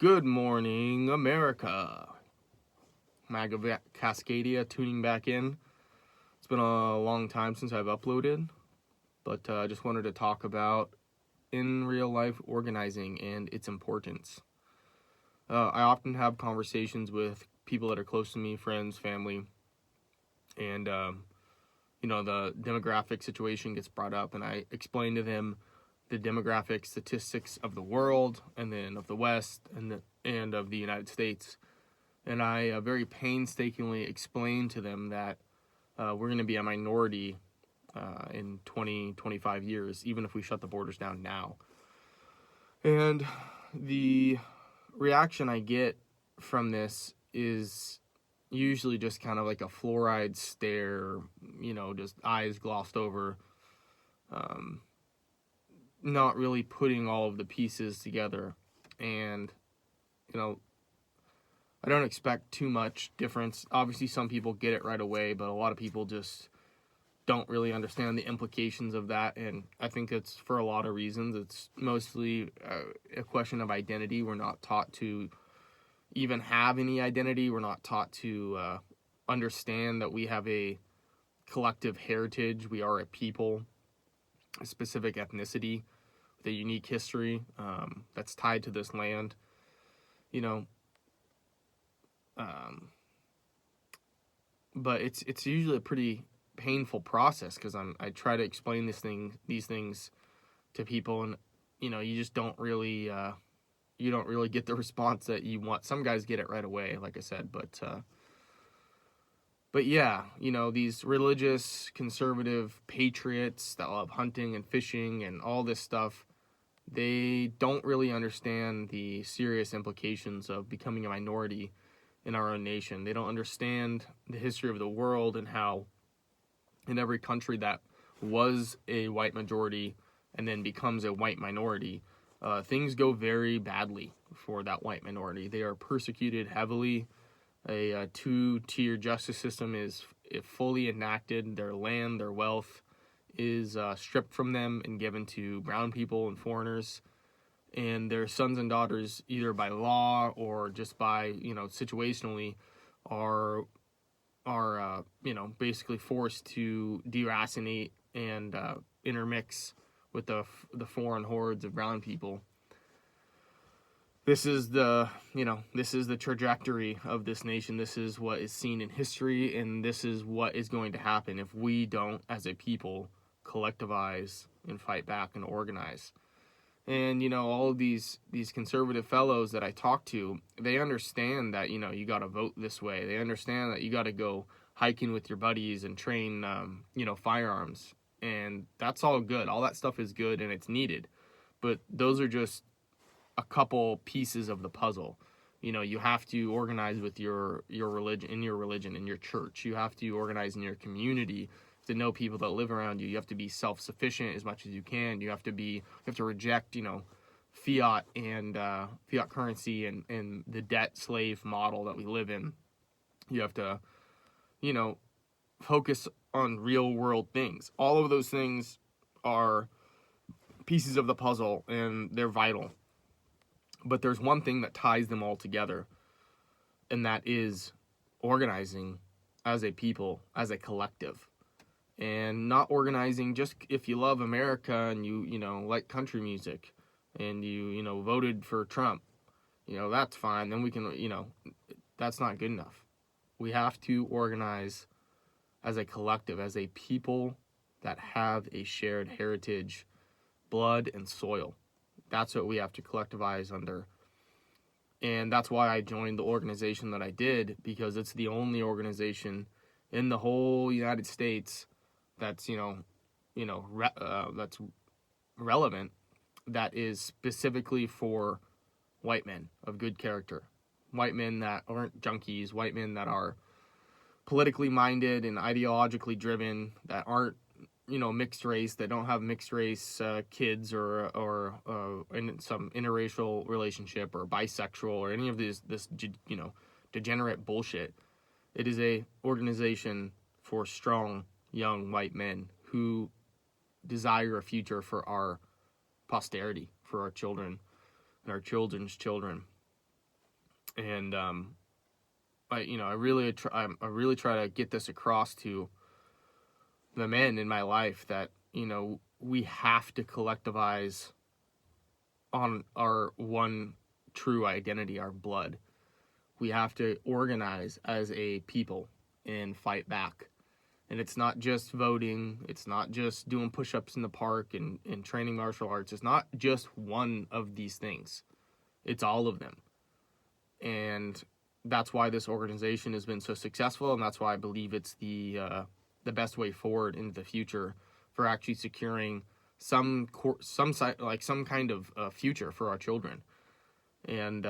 Good morning, America. Maga Cascadia tuning back in. It's been a long time since I've uploaded, but I just wanted to talk about in real life organizing and its importance. I often have conversations with people that are close to me, friends, family, and the demographic situation gets brought up, and I explain to them the demographic statistics of the world, and then of the West, and of the United States. And I very painstakingly explain to them that we're going to be a minority in 20, 25 years, even if we shut the borders down now. And the reaction I get from this is usually just kind of like a fluoride stare, just eyes glossed over, not really putting all of the pieces together. And, I don't expect too much difference. Obviously, some people get it right away, but a lot of people just don't really understand the implications of that. And I think it's for a lot of reasons. It's mostly a question of identity. We're not taught to even have any identity. We're not taught to understand that we have a collective heritage. We are a people, a specific ethnicity with a unique history that's tied to this land. But it's usually a pretty painful process because I try to explain these things to people, and you just don't really get the response that you want. Some guys get it right away, like I said, but yeah, these religious conservative patriots that love hunting and fishing and all this stuff, they don't really understand the serious implications of becoming a minority in our own nation. They don't understand the history of the world and how in every country that was a white majority and then becomes a white minority, things go very badly for that white minority. They are persecuted heavily. A two-tier justice system is fully enacted. Their land, their wealth is stripped from them and given to brown people and foreigners. And their sons and daughters, either by law or just by, situationally, are basically forced to deracinate and intermix with the foreign hordes of brown people. This is the trajectory of this nation. This is what is seen in history, and this is what is going to happen if we don't, as a people, collectivize and fight back and organize. And, all of these conservative fellows that I talk to, they understand that, you got to vote this way. They understand that you got to go hiking with your buddies and train, firearms. And that's all good. All that stuff is good and it's needed. But those are just a couple pieces of the puzzle. You have to organize with your religion, in your church. You have to organize in your community to know people that live around you. You have to be self-sufficient as much as you can. You have to reject, fiat and fiat currency and the debt slave model that we live in. You have to, focus on real world things. All of those things are pieces of the puzzle and they're vital. But there's one thing that ties them all together, and that is organizing as a people, as a collective. And not organizing just if you love America and you like country music and you voted for Trump, that's fine. Then we can, that's not good enough. We have to organize as a collective, as a people that have a shared heritage, blood and soil. That's what we have to collectivize under. And that's why I joined the organization that I did, because it's the only organization in the whole United States that's that's relevant, that is specifically for white men of good character, white men that aren't junkies, white men that are politically minded and ideologically driven, that aren't mixed race, that don't have mixed race kids or in some interracial relationship or bisexual or any of this degenerate bullshit. It is a organization for strong young white men who desire a future for our posterity, for our children and our children's children. And I really try to get this across to the men in my life that, we have to collectivize on our one true identity, our blood. We have to organize as a people and fight back. And it's not just voting, it's not just doing push-ups in the park and training martial arts. It's not just one of these things. It's all of them. And that's why this organization has been so successful, and that's why I believe it's the best way forward into the future for actually securing some kind of future for our children. And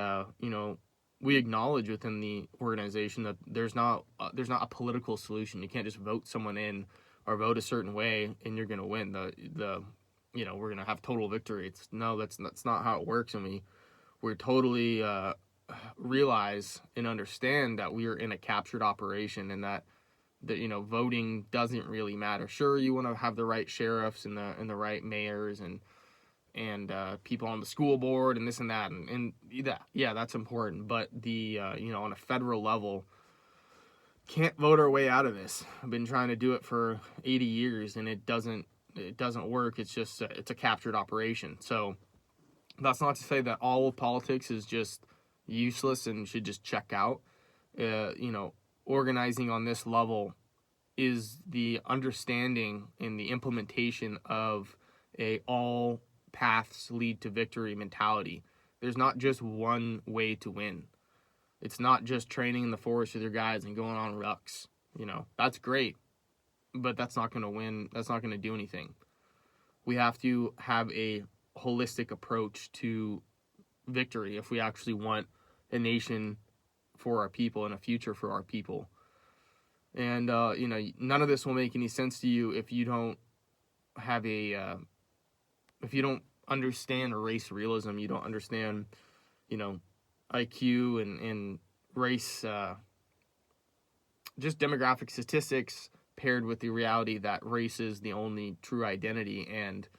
we acknowledge within the organization that there's not a political solution. You can't just vote someone in or vote a certain way and you're going to win. We're going to have total victory. That's not how it works. And we're totally realize and understand that we are in a captured operation, and that voting doesn't really matter. Sure, you want to have the right sheriffs and the right mayors and people on the school board and this and that, and that's important. But on a federal level, can't vote our way out of this. I've been trying to do it for 80 years and it doesn't work. It's just it's a captured operation. So that's not to say that all of politics is just useless and should just check out. Organizing on this level is the understanding and the implementation of a all paths lead to victory mentality. There's not just one way to win. It's not just training in the forest with your guys and going on rucks. That's great, but that's not going to win. That's not going to do anything. We have to have a holistic approach to victory if we actually want a nation for our people and a future for our people. And none of this will make any sense to you if you don't have if you don't understand race realism. You don't understand IQ and race, just demographic statistics paired with the reality that race is the only true identity. And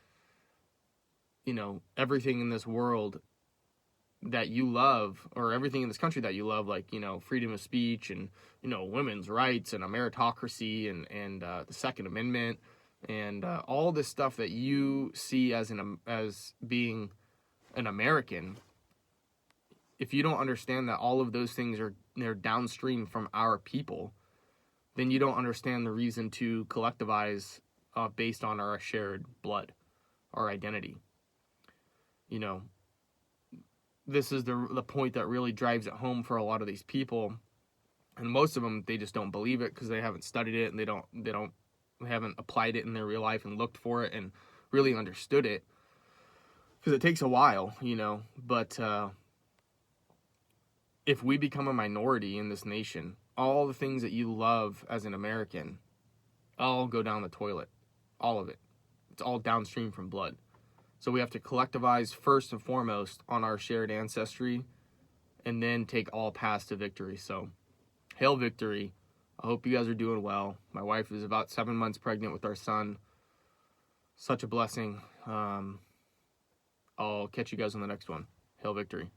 everything in this world that you love, or everything in this country that you love, like freedom of speech and women's rights and a meritocracy and the Second Amendment and all this stuff that you see as being an American. If you don't understand that all of those things they're downstream from our people, then you don't understand the reason to collectivize based on our shared blood, our identity. This is the point that really drives it home for a lot of these people, and most of them, they just don't believe it because they haven't studied it and they haven't applied it in their real life and looked for it and really understood it, because it takes a while, but if we become a minority in this nation, all the things that you love as an American all go down the toilet. All of it. It's all downstream from blood. So we have to collectivize first and foremost on our shared ancestry and then take all paths to victory. So, hail victory. I hope you guys are doing well. My wife is about 7 months pregnant with our son. Such a blessing. I'll catch you guys on the next one. Hail victory.